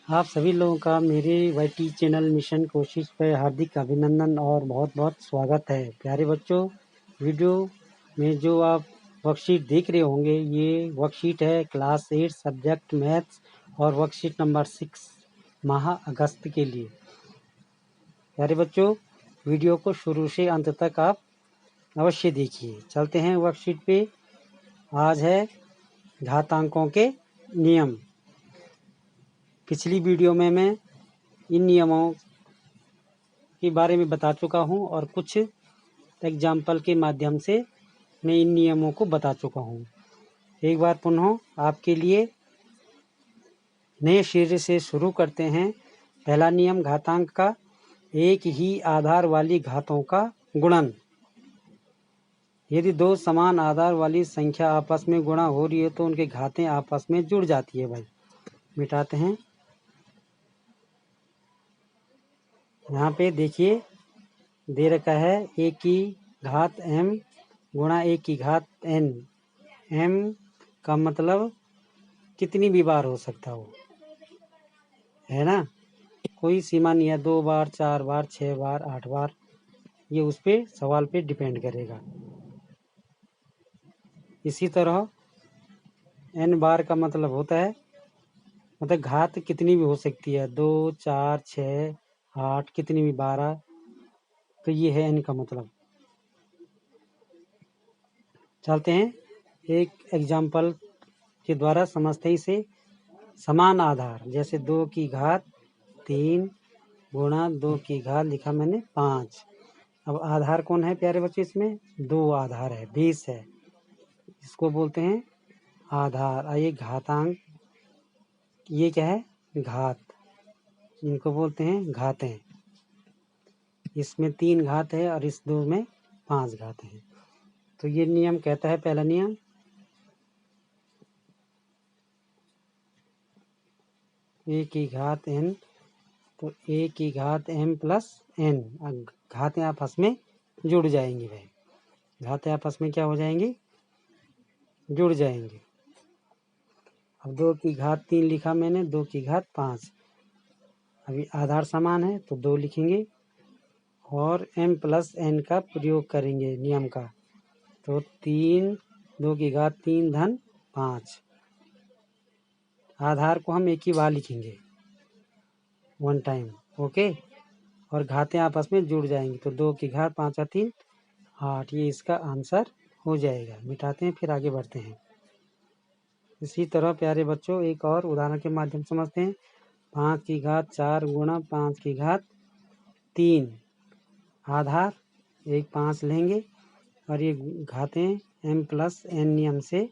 आप सभी लोगों का मेरे वाईटी चैनल मिशन कोशिश पर हार्दिक अभिनंदन और बहुत बहुत स्वागत है। प्यारे बच्चों, वीडियो में जो आप वर्कशीट देख रहे होंगे, ये वर्कशीट है क्लास 8 सब्जेक्ट मैथ्स और वर्कशीट नंबर 6 माह अगस्त के लिए। प्यारे बच्चों, वीडियो को शुरू से अंत तक आप अवश्य देखिए। चलते हैं वर्कशीट पे। आज है घातांकों के नियम। पिछली वीडियो में मैं इन नियमों के बारे में बता चुका हूं और कुछ एग्जाम्पल के माध्यम से मैं इन नियमों को बता चुका हूं। एक बार पुनः आपके लिए नए सिरे से शुरू करते हैं। पहला नियम घातांक का, एक ही आधार वाली घातों का गुणन। यदि दो समान आधार वाली संख्या आपस में गुणा हो रही है तो उनके घातें आपस में जुड़ जाती है। भाई मिटाते हैं। यहाँ पे देखिए दे रखा है a की घात m गुणा a की घात n। m का मतलब कितनी भी बार हो सकता हो, है ना। कोई सीमा नहीं है, 2 बार, 4 बार, 6 बार, 8 बार, ये उस पे सवाल पे डिपेंड करेगा। इसी तरह n बार का मतलब होता है, मतलब घात कितनी भी हो सकती है, 2, 4, 6, 8, कितनी भी 12, तो ये है n का मतलब। चलते हैं एक एग्जाम्पल के द्वारा समझते हैं इसे। समान आधार, जैसे 2 की घात 3 गुणा 2 की घात लिखा मैंने 5। अब आधार कौन है प्यारे बच्चे, इसमें 2 आधार है, 20 है, इसको बोलते हैं आधार। और ये घातांक, ये क्या है, घात, इनको बोलते हैं घातें। इसमें 3 घात है और इस 2 में 5 घात है। तो ये नियम कहता है, पहला नियम, a की घात n, तो a की घात m प्लस n, घातें आपस में जुड़ जाएंगी। भाई घातें आपस में क्या हो जाएंगी, जुड़ जाएंगे। अब 2 की घात 3 लिखा मैंने, 2 की घात 5, अभी आधार समान है तो 2 लिखेंगे और m प्लस n का प्रयोग करेंगे नियम का, तो 3, 2 की घात 3 धन 5। आधार को हम एक ही बार लिखेंगे, वन टाइम, ओके। और घातें आपस में जुड़ जाएंगी, तो 2 की घात 5 और 3 8, ये इसका आंसर हो जाएगा। मिटाते हैं, फिर आगे बढ़ते हैं। इसी तरह प्यारे बच्चों एक और उदाहरण के माध्यम से समझते हैं। 5 की घात 4 गुणा 5 की घात 3, आधार एक 5 लेंगे और ये घातें m प्लस n नियम से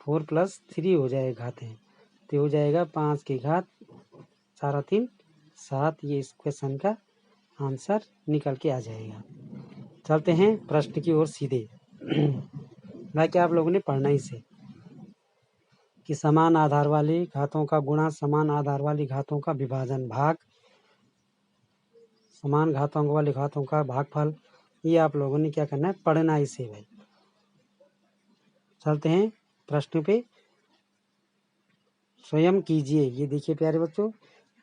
4 प्लस 3 हो जाएगा घातें, तो हो जाएगा 5 की घात 4 और 3 7। ये इस क्वेश्चन का आंसर निकल के आ जाएगा। चलते हैं प्रश्न की ओर सीधे। बाकी आप लोगों ने पढ़ना ही से कि समान आधार वाली घातों का गुणा समान आधार वाली घातों का विभाजन भाग समान घातों वाली घातों का भागफल, ये आप लोगों ने क्या करना है, पढ़ना इसे। भाई चलते हैं प्रश्न पे, स्वयं कीजिए। ये देखिए प्यारे बच्चों,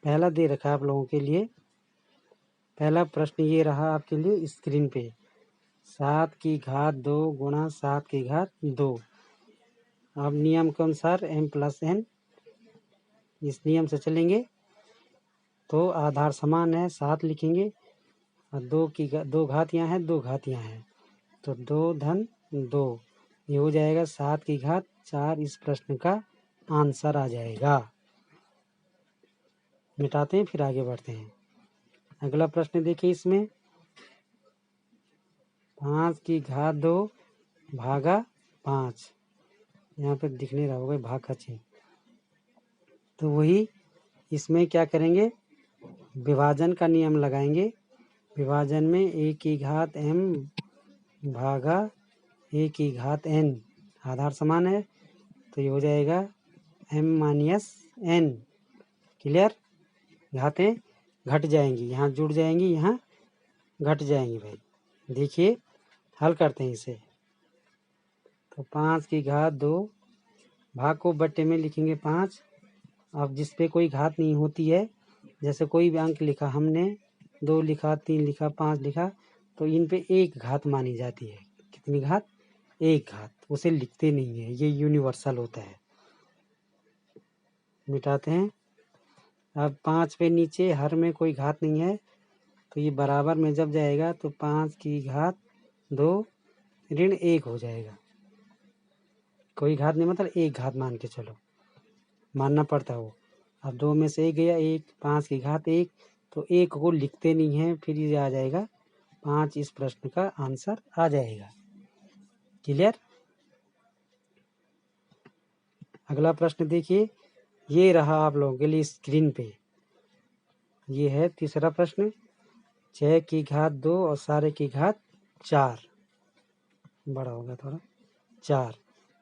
पहला दे रखा है आप लोगों के लिए। पहला प्रश्न ये रहा आपके लिए स्क्रीन पे, 7 की घात 2 गुणा 7 की घात 2। अब नियम के अनुसार m प्लस n, इस नियम से चलेंगे तो आधार समान है, 7 लिखेंगे और 2 घात यहाँ है, 2 घात यहाँ है, तो 2 धन 2, ये हो जाएगा 7 की घात 4। इस प्रश्न का आंसर आ जाएगा। मिटाते हैं, फिर आगे बढ़ते हैं। अगला प्रश्न देखिए, इसमें 5 की घात 2 भागा 5, यहाँ पे दिखने रहा होगा भाग का चिन्ह, तो वही इसमें क्या करेंगे, विभाजन का नियम लगाएंगे। विभाजन में a की घात m भागा a की घात n, आधार समान है तो ये हो जाएगा m माइनस n। क्लियर, घातें घट जाएंगी, यहाँ जुड़ जाएंगी, यहाँ घट जाएंगी। भाई देखिए हल करते हैं इसे, तो 5 की घात 2, भाग को बट्टे में लिखेंगे 5 अब जिस पे कोई घात नहीं होती है, जैसे कोई भी अंक लिखा हमने, 2 लिखा, 3 लिखा, 5 लिखा, तो इन पे एक घात मानी जाती है। कितनी घात? एक घात। उसे लिखते नहीं है, ये यूनिवर्सल होता है। मिटाते हैं। अब 5 पे नीचे हर में कोई घात नहीं है, तो ये बराबर में जब जाएगा तो 5 की घात 2 ऋण 1 हो जाएगा। कोई घात नहीं मतलब एक घात मान के चलो, मानना पड़ता है वो। अब 2 में से 1 गया, 1, 5 की घात 1, तो 1 को लिखते नहीं है, फिर ये आ जाएगा 5। इस प्रश्न का आंसर आ जाएगा। क्लियर? अगला प्रश्न देखिए, ये रहा आप लोगों के लिए स्क्रीन पे। ये है तीसरा प्रश्न। 6 की घात 2 और सारे की घात 4, बड़ा होगा थोड़ा, 4।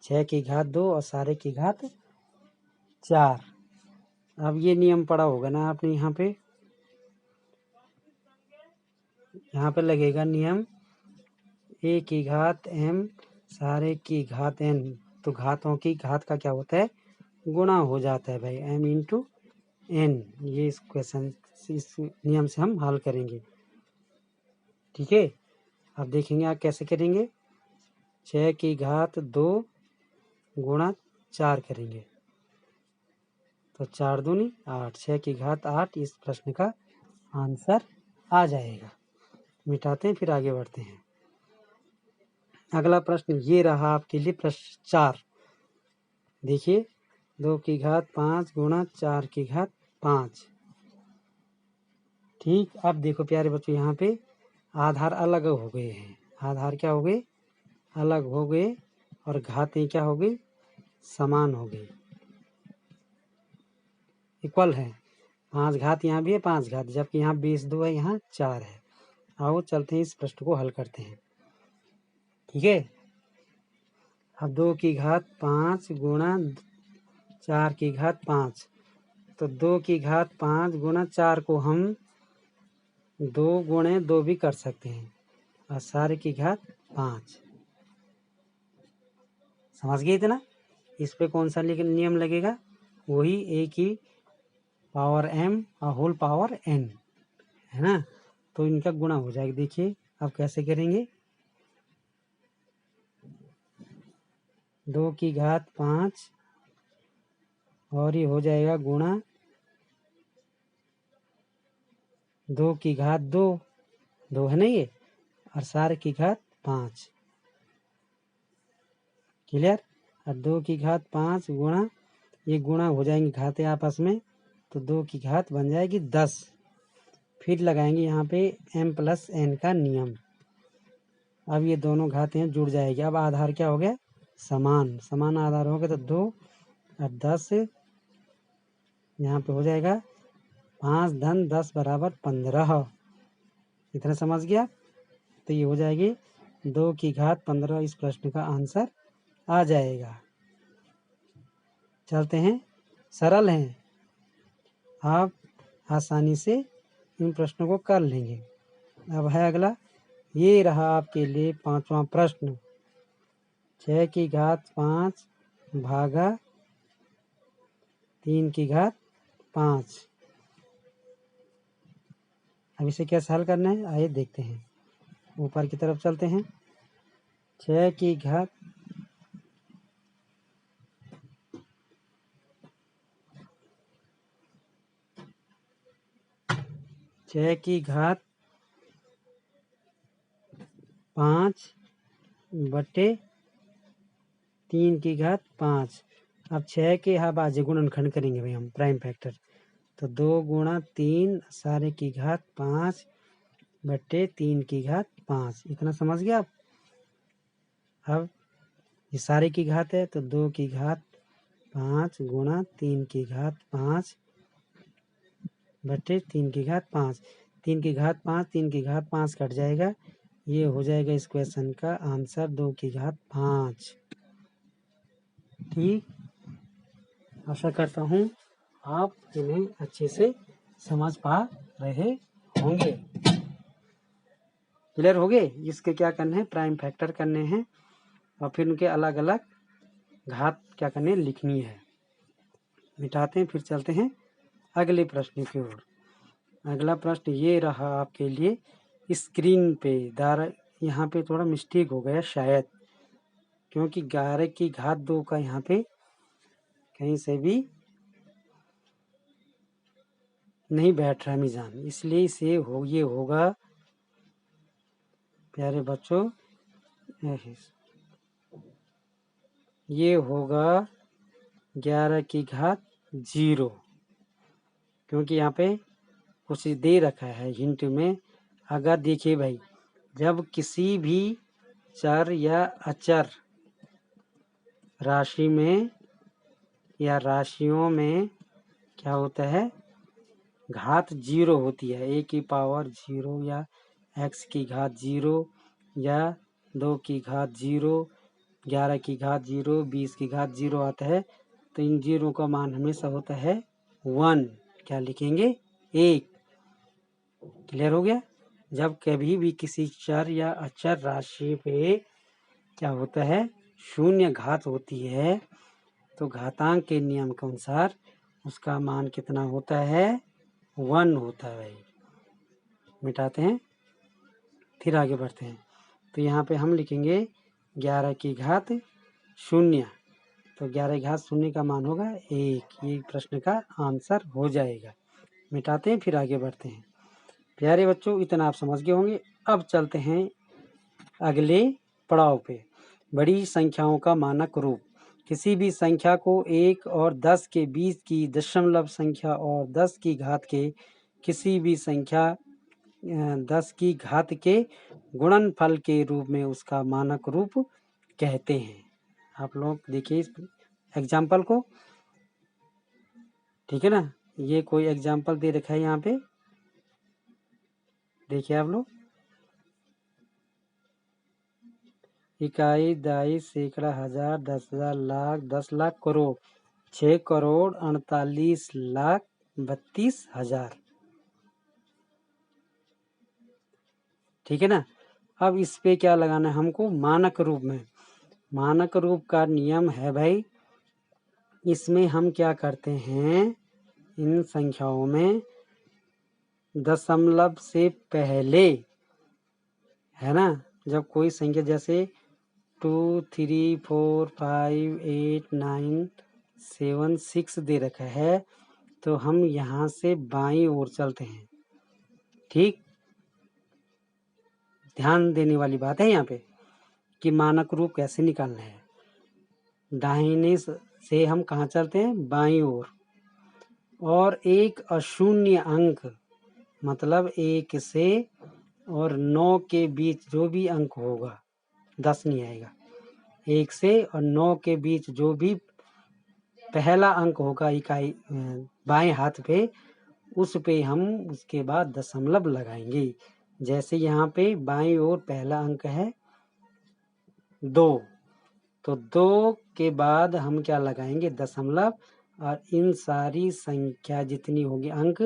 6 की घात 2 और सारे की घात 4। अब ये नियम पढ़ा होगा ना आपने, यहाँ पे लगेगा नियम a की घात m सारे की घात n। तो घातों की घात का क्या होता है? गुणा हो जाता है भाई, m इंटू n। ये इस क्वेश्चन, इस नियम से हम हल करेंगे। ठीक है, अब देखेंगे आप कैसे करेंगे। 6 की घात 2 गुणा 4 करेंगे, तो 4 दूनी 8, 6 की घात 8। इस प्रश्न का आंसर आ जाएगा। मिटाते हैं, फिर आगे बढ़ते हैं। अगला प्रश्न ये रहा आपके लिए, प्रश्न 4। देखिए, 2 की घात 5 गुणा 4 की घात 5। ठीक, अब देखो प्यारे बच्चों, यहाँ पे आधार अलग हो गए हैं। आधार क्या हो गए? अलग हो गए, और घातें क्या हो गई? समान हो गई, इक्वल है। 5 घात यहाँ भी है, 5 घात, जबकि यहाँ 22 है, यहाँ 4 है। आओ चलते हैं, इस प्रश्न को हल करते हैं। ठीक है, अब 2 की घात 5 गुणा 4 की घात 5। तो 2 की घात 5 गुणा 4 को हम 2 गुणे 2 भी कर सकते हैं, और सारे की घात 5। समझ गए इतना? इस पे कौन सा नियम लगेगा? वही a की पावर m और होल पावर n, है ना? तो इनका गुणा हो जाएगा। देखिए अब कैसे करेंगे। 2 की घात 5 और ये हो जाएगा गुणा 2 की घात 2, 2 है ना ये, और सारे की घात 5। क्लियर? और 2 की घात 5 गुणा, ये गुणा हो जाएंगे घातें आपस में, तो 2 की घात बन जाएगी 10। फिर लगाएंगे यहाँ पे m प्लस n का नियम। अब ये दोनों घातें जुड़ जाएगी। अब आधार क्या हो गया? समान। समान आधार हो गया, तो 2 और 10 यहाँ पे हो जाएगा 5 धन 10 बराबर 15। इतना समझ गया? तो ये हो जाएगी 2 की घात 15। इस प्रश्न का आंसर आ जाएगा। चलते हैं, सरल हैं, आप आसानी से इन प्रश्नों को कर लेंगे। अब है अगला, ये रहा आपके लिए 5वां प्रश्न। 6 की घात 5 भागा 3 की घात 5। अब इसे कैसे हल करना है, आइए देखते हैं। ऊपर की तरफ चलते हैं। 6 की घात 6 की घात 5 बटे 3 की घात 5। अब 6 के यहाँ बाजे गुणनखंड करेंगे भाई हम, प्राइम फैक्टर। तो 2 गुणा 3 सारे की घात 5 बटे 3 की घात 5। इतना समझ गया आप? अब ये सारे की घात है, तो 2 की घात 5 गुणा 3 की घात 5 बटे 3 की घात 5। 3 की घात 5, 3 की घात 5 कट जाएगा। ये हो जाएगा इस क्वेश्चन का आंसर 2 की घात 5। ठीक, आशा करता हूँ आप इन्हें अच्छे से समझ पा रहे होंगे। क्लियर हो गए? इसके क्या करने हैं, प्राइम फैक्टर करने हैं, और फिर उनके अलग अलग घात क्या करने लिखनी है। मिटाते हैं, फिर चलते हैं अगले प्रश्न की ओर। अगला प्रश्न ये रहा आपके लिए स्क्रीन पे। यहाँ पे थोड़ा मिस्टेक हो गया शायद, क्योंकि 11 की घात 2 का यहाँ पे कहीं से भी नहीं बैठ रहा मीज़ान, इसलिए ये होगा प्यारे बच्चों, ये होगा 11 की घात 0, क्योंकि यहाँ पे कुछ दे रखा है हिंट में। अगर देखिए भाई, जब किसी भी चर या अचर राशि में या राशियों में क्या होता है, घात 0 होती है, a की पावर 0 या x की घात 0 या 2 की घात 0, 11 की घात 0, 20 की घात 0 आता है, तो इन जीरो का मान हमेशा होता है 1। क्या लिखेंगे? 1। क्लियर हो गया? जब कभी भी किसी चर या अचर राशि पे क्या होता है, शून्य घात होती है, तो घातांक के नियम के अनुसार उसका मान कितना होता है? 1 होता है भाई। मिटाते हैं, फिर आगे बढ़ते हैं। तो यहाँ पे हम लिखेंगे 11 की घात 0, तो 11 की घात 0 का मान होगा 1। ये प्रश्न का आंसर हो जाएगा। मिटाते हैं, फिर आगे बढ़ते हैं। प्यारे बच्चों, इतना आप समझ गए होंगे। अब चलते हैं अगले पड़ाव पे। बड़ी संख्याओं का मानक रूप। किसी भी संख्या को 1 और 10 के बीच की दशमलव संख्या और 10 की घात के किसी भी संख्या 10 की घात के गुणनफल के रूप में उसका मानक रूप कहते हैं। आप लोग देखिए इस एग्जाम्पल को, ठीक है ना। ये कोई एग्जाम्पल दे रखा है यहाँ पे, देखिए आप लोग। इकाई, दाई, सैकड़ा, हजार, 10,000, लाख, 10 लाख, करोड़, 6 करोड़ 48 लाख 32 हजार। ठीक है ना। अब इस पे क्या लगाना है हमको? मानक रूप में। मानक रूप का नियम है भाई, इसमें हम क्या करते हैं, इन संख्याओं में दशमलव से पहले, है ना, जब कोई संख्या जैसे 2, 3, 4, 5, 8, 9, 7, 6 दे रखा है, तो हम यहाँ से बाईं ओर चलते हैं। ठीक, ध्यान देने वाली बात है यहाँ पे कि मानक रूप कैसे निकालना है। दाहिने से हम कहाँ चलते हैं? बाईं ओर। और एक अशून्य अंक, मतलब 1 से और 9 के बीच जो भी अंक होगा, 10 नहीं आएगा, 1 से और 9 के बीच जो भी पहला अंक होगा इकाई बाएं हाथ पे, उस पे हम उसके बाद दशमलव लगाएंगे। जैसे यहाँ पे बाईं ओर पहला अंक है 2, तो 2 के बाद हम क्या लगाएंगे? दशमलव। और इन सारी संख्या जितनी होगी अंक,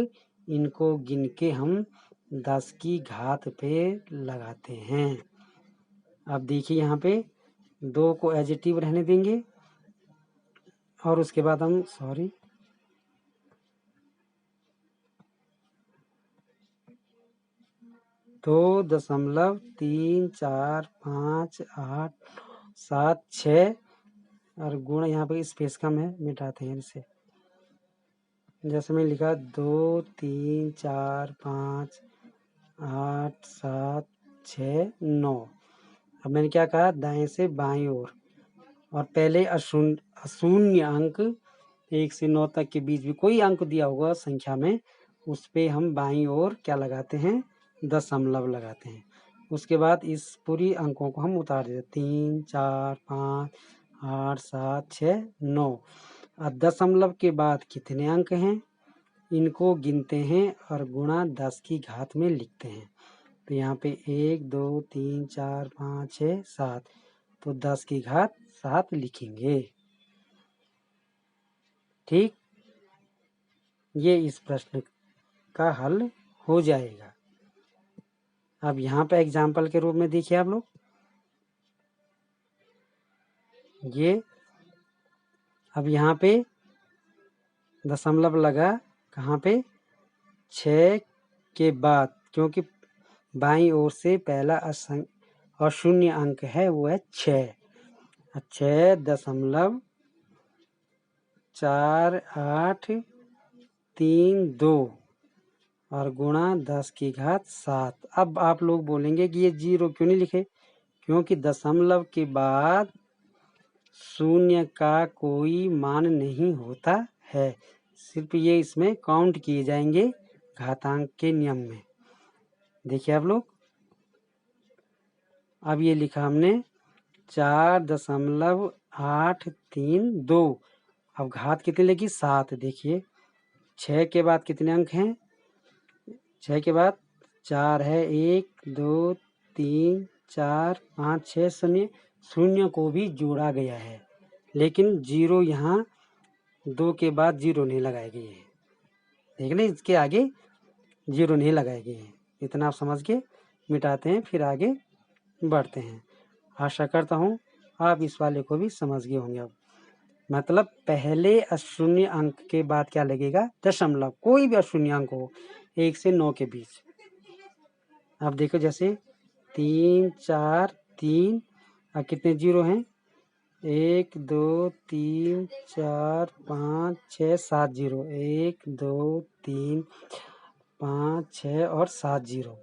इनको गिन के हम 10 की घात पे लगाते हैं। अब देखिए यहाँ पे 2 को एडिटिव रहने देंगे, और उसके बाद हम 2.34587 और गुण, यहाँ पे स्पेस कम है, मिटाते हैं इसे। जैसे मैं लिखा 2, 3, 4, 5, 8, 7, 6, 9। अब मैंने क्या कहा? दाएं से बाईं ओर, और पहले अशून्य अंक 1 से 9 तक के बीच भी कोई अंक दिया होगा संख्या में, उस पे हम बाईं ओर क्या लगाते हैं? दशमलव लगाते हैं। उसके बाद इस पूरी अंकों को हम उतार देते हैं, 3, 4, 5, 8, 7, 6, 9। अब दशमलव के बाद कितने अंक हैं, इनको गिनते हैं और गुणा 10 की घात में लिखते हैं। तो यहाँ पे 1, 2, 3, 4, 5, 6, 7, तो 10 की घात 7 लिखेंगे। ठीक, ये इस प्रश्न का हल हो जाएगा। अब यहाँ पे एग्जाम्पल के रूप में देखिए आप लोग, ये अब यहाँ पे दशमलव लगा कहाँ पे, 6 के बाद, क्योंकि बाईं ओर से पहला अशून्य अंक है वो है 6। 6.4832 और गुणा 10⁻7। अब आप लोग बोलेंगे कि ये 0 क्यों नहीं लिखे, क्योंकि दशमलव के बाद शून्य का कोई मान नहीं होता है, सिर्फ ये इसमें काउंट किए जाएंगे घातांक के नियम में। देखिए आप लोग, अब ये लिखा हमने 4.832। अब घात कितनी लगी, 7। देखिए 6 के बाद कितने अंक हैं, 6 के बाद 4 है, 1 2 3 4 5 6 शून्य, शून्य को भी जोड़ा गया है, लेकिन 0 यहाँ 2 के बाद 0 नहीं लगाए गए हैं। देख लें, इसके आगे 0 नहीं लगाए गए हैं। इतना आप समझ के मिटाते हैं, फिर आगे बढ़ते हैं। आशा करता हूँ आप इस वाले को भी समझ गए होंगे। अब मतलब पहले अशून्य अंक के बाद क्या लगेगा, दशमलव, कोई भी अशून्य अंक हो 1 से 9 के बीच। अब देखो जैसे 3 4 3 और कितने 0 हैं, 1 2 3 4 5 6 7 0, 1 2 3 5 6 और 7 0।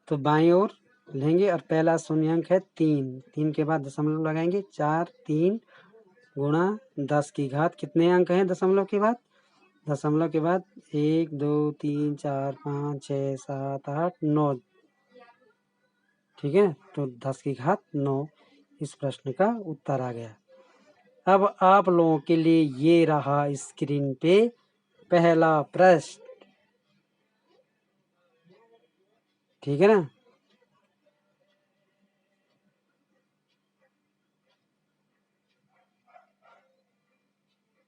तो बाईं ओर लेंगे और पहला शून्य अंक है 3, 3 के बाद दशमलव लगाएंगे, 4 3 गुणा 10⁻, कितने अंक हैं दशमलव के बाद, दशमलव के बाद 1 2 3 4 5 6 7 8 9। ठीक है, तो 10⁻9 इस प्रश्न का उत्तर आ गया। अब आप लोगों के लिए ये रहा स्क्रीन पे पहला प्रश्न। ठीक है ना,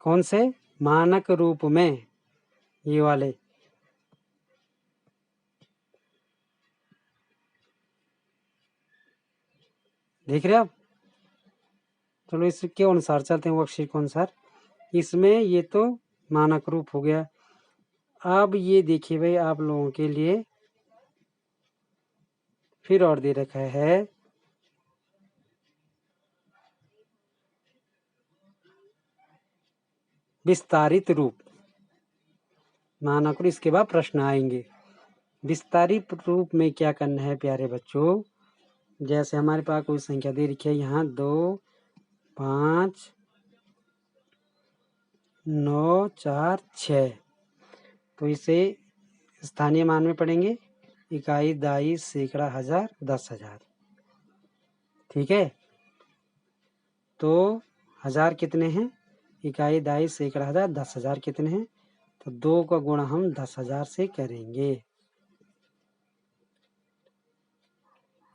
कौन से, मानक रूप में, ये वाले। देख रहे आप, चलो इसके अनुसार चलते हैं, वर्कशीट के अनुसार। इसमें ये तो मानक रूप हो गया। अब ये देखिए भाई, आप लोगों के लिए फिर और दे रखा है विस्तारित रूप। मानक रूप, इसके बाद प्रश्न आएंगे। विस्तारित रूप में क्या करना है प्यारे बच्चों, जैसे हमारे पास कोई संख्या दे रखी है यहाँ 2 5 9 4 6, तो इसे स्थानीय मान में पढ़ेंगे, इकाई, दाई, सैकड़ा, हजार, 10,000। ठीक है, तो 1000 कितने हैं, इकाई, दाई, सैकड़ा, हजार, 10,000 कितने हैं, तो 2 का गुणा हम 10,000 से करेंगे।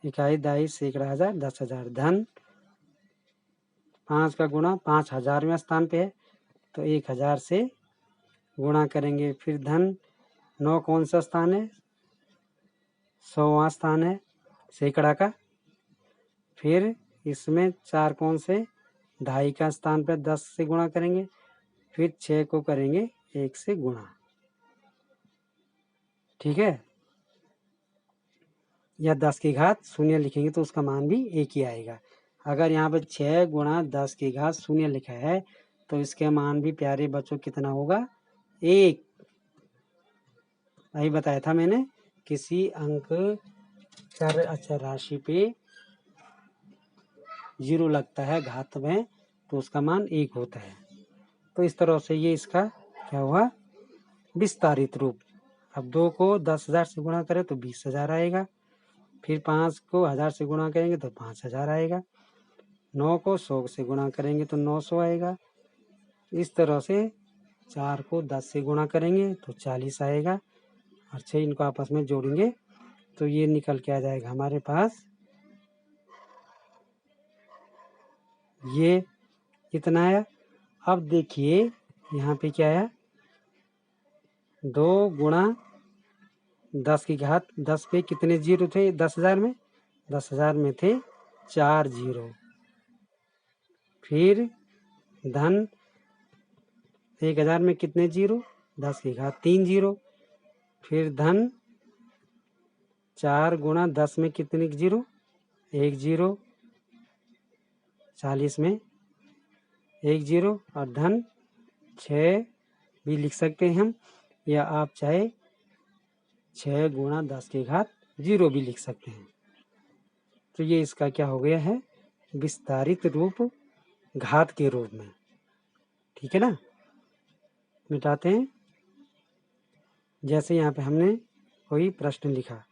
इकाई, दाई, सैकड़ा, हजार, 10,000, धन 5 का गुणा 5 हजारवें स्थान पे है, तो 1000 से गुणा करेंगे। फिर धन 9 कौन सा स्थान है, 100वां स्थान है सैकड़ा का। फिर इसमें 4 कौन से, ढाई का स्थान पर 10 से गुणा करेंगे। फिर 6 को करेंगे 1 से गुणा। ठीक है, या 10⁻0 लिखेंगे तो उसका मान भी 1 ही आएगा। अगर यहाँ पर 6 गुणा 10⁻0 लिखा है तो इसके मान भी प्यारे बच्चों कितना होगा, 1। वही बताया था मैंने, किसी अंक चर अचर राशि पे 0 लगता है घात में तो उसका मान 1 होता है। तो इस तरह से ये इसका क्या हुआ, विस्तारित रूप। अब 2 को 10,000 से गुणा करें तो 20,000 आएगा। फिर 5 को 1000 से गुणा करेंगे तो 5,000 आएगा। 9 को 100 से गुणा करेंगे तो 900 आएगा। इस तरह से 4 को 10 से गुणा करेंगे तो 40 आएगा, और 6 इनको आपस में जोड़ेंगे तो ये निकल के आ जाएगा हमारे पास, ये कितना आया। अब देखिए यहाँ पे क्या आया, 2 गुणा 10⁻10 पे कितने 0 थे 10,000 में, 10,000 में थे 4 0। फिर धन 1000 में कितने जीरो? 10 की घात 3 जीरो। फिर धन 4 गुणा 10 में कितने जीरो? 1 जीरो। 40 में 1 जीरो और धन 6 भी लिख सकते हैं हम, या आप चाहे 6 गुणा 10 की घात 0 भी लिख सकते हैं। तो ये इसका क्या हो गया है? विस्तारित रूप घात के रूप में। ठीक है ना? मिटाते हैं। जैसे यहाँ पे हमने कोई प्रश्न लिखा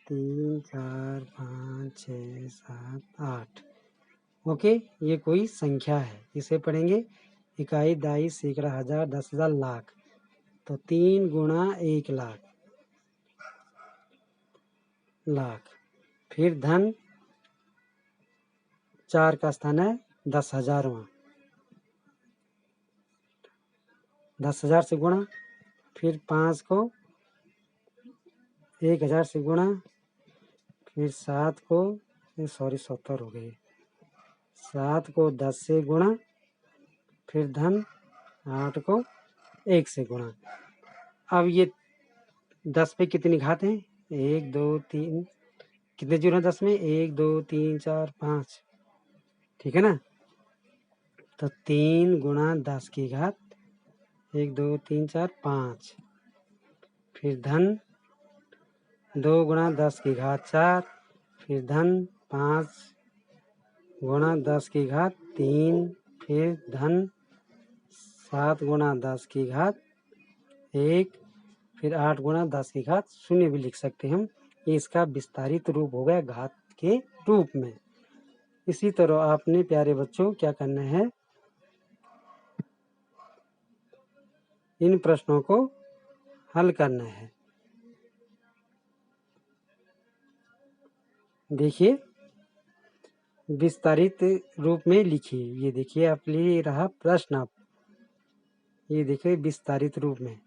3 4 5 6 7 8। ओके, ये कोई संख्या है, इसे पढ़ेंगे इकाई, दाई, सैकड़ा, हजार, 10,000, लाख। तो 3 गुणा 1 लाख, लाख। फिर धन 4 का स्थान है 10,000वां, 10,000 से गुणा। फिर 5 को 1,000 से गुणा। फिर 7 को 70 हो गई, 7 को 10 से गुणा। फिर धन 8 को 1 से गुणा। अब ये 10 पे कितनी घात हैं? 1 2 3, कितने जीरो हैं 10 में? 1 2 3 4 5। ठीक है ना? तो 3 गुणा 10 की घात 1 2 3 4 5। फिर धन 2 गुणा 10 की घात 4। फिर धन 5 गुणा 10 की घात 3। फिर धन 7 गुणा 10 की घात 1। फिर 8 गुणा 10 की घात 0 भी लिख सकते हैं हम। ये इसका विस्तारित रूप हो गया घात के रूप में। इसी तरह आपने प्यारे बच्चों क्या करना है, इन प्रश्नों को हल करना है। देखिए, विस्तारित रूप में लिखिए। ये देखिए आप लिए रहा प्रश्न। आप ये देखिए विस्तारित रूप में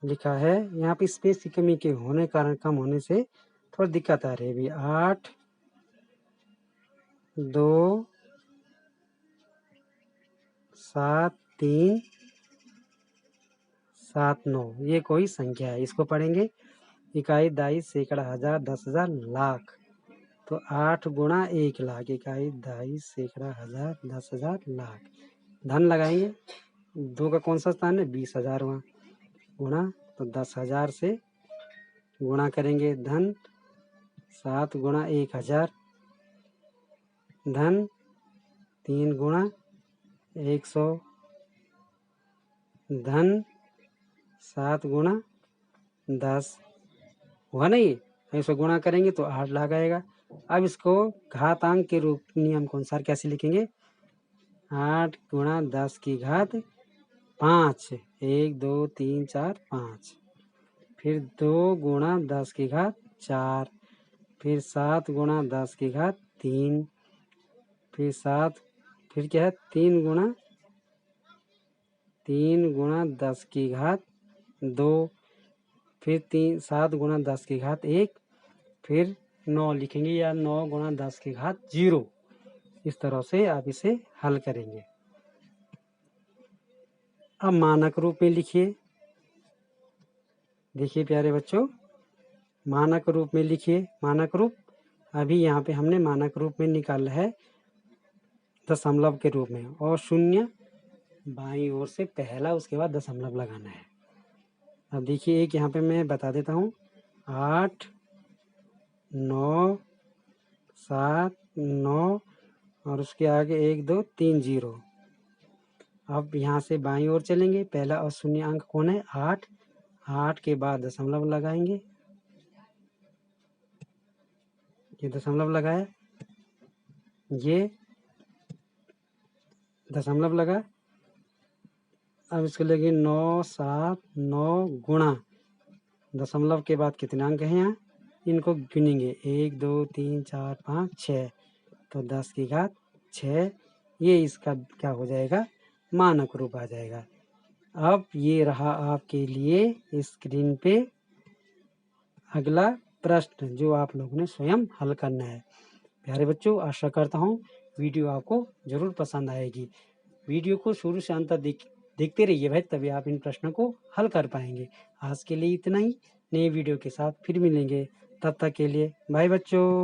लिखा है। यहाँ पे स्पेस की कमी के होने कारण कम होने से थोड़ा दिक्कत आ रही है। अभी 8 2 7 3 7 9, ये कोई संख्या है। इसको पढ़ेंगे इकाई, दाई, सैकड़ा, हजार, 10,000, लाख। तो 8 गुणा 1 लाख, इकाई, दाई, सैकड़ा, हजार, 10,000, लाख। धन लगाएंगे, 2 का कौन सा स्थान है? 20,000वां। गुणा, तो 10,000 से गुणा करेंगे। धन 7 गुणा 1,000। धन 3 गुणा 100। धन 7 गुणा 10 हुआ नहीं? इसको गुणा करेंगे तो 8 लाख आएगा। अब इसको घातांक के रूप नियम के अनुसार कैसे लिखेंगे? 8 गुणा 10 की घात 5। 1 2 3 4 5। फिर 2 गुणा 10 की घात 4। फिर 7 गुणा 10 की घात 3। फिर 7, फिर क्या है? 3 गुणा 10 की घात 2। फिर 7 गुणा 10 की घात 1। फिर 9 लिखेंगे, या 9 गुणा 10 की घात 0। इस तरह से आप इसे हल करेंगे। अब मानक रूप में लिखिए। देखिए प्यारे बच्चों, मानक रूप में लिखिए। मानक रूप अभी यहाँ पे हमने मानक रूप में निकाला है दशमलव के रूप में, और शून्य बाईं ओर से पहला, उसके बाद दशमलव लगाना है। अब देखिए एक यहाँ पे मैं बता देता हूँ, 8 9 7 9 और उसके आगे 1 2 3 0। अब यहाँ से बाईं ओर चलेंगे, पहला और शून्य अंक कौन है? 8। 8 के बाद दशमलव लगाएंगे, ये दशमलव लगाया, ये दशमलव लगा। अब इसको लेंगे 9 7 9 गुणा, दशमलव के बाद कितने अंक हैं यहाँ? इनको गिनेंगे, 1 2 3 4 5 6। तो 10 की घात 6। ये इसका क्या हो जाएगा? मानक रूप आ जाएगा। अब ये रहा आपके लिए स्क्रीन पे अगला प्रश्न, जो आप लोगों ने स्वयं हल करना है। प्यारे बच्चों, आशा करता हूँ वीडियो आपको जरूर पसंद आएगी। वीडियो को शुरू से अंत तक देखते रहिए भाई, तभी आप इन प्रश्नों को हल कर पाएंगे। आज के लिए इतना ही, नए वीडियो के साथ फिर मिलेंगे, तब तक के लिए बाय बच्चों।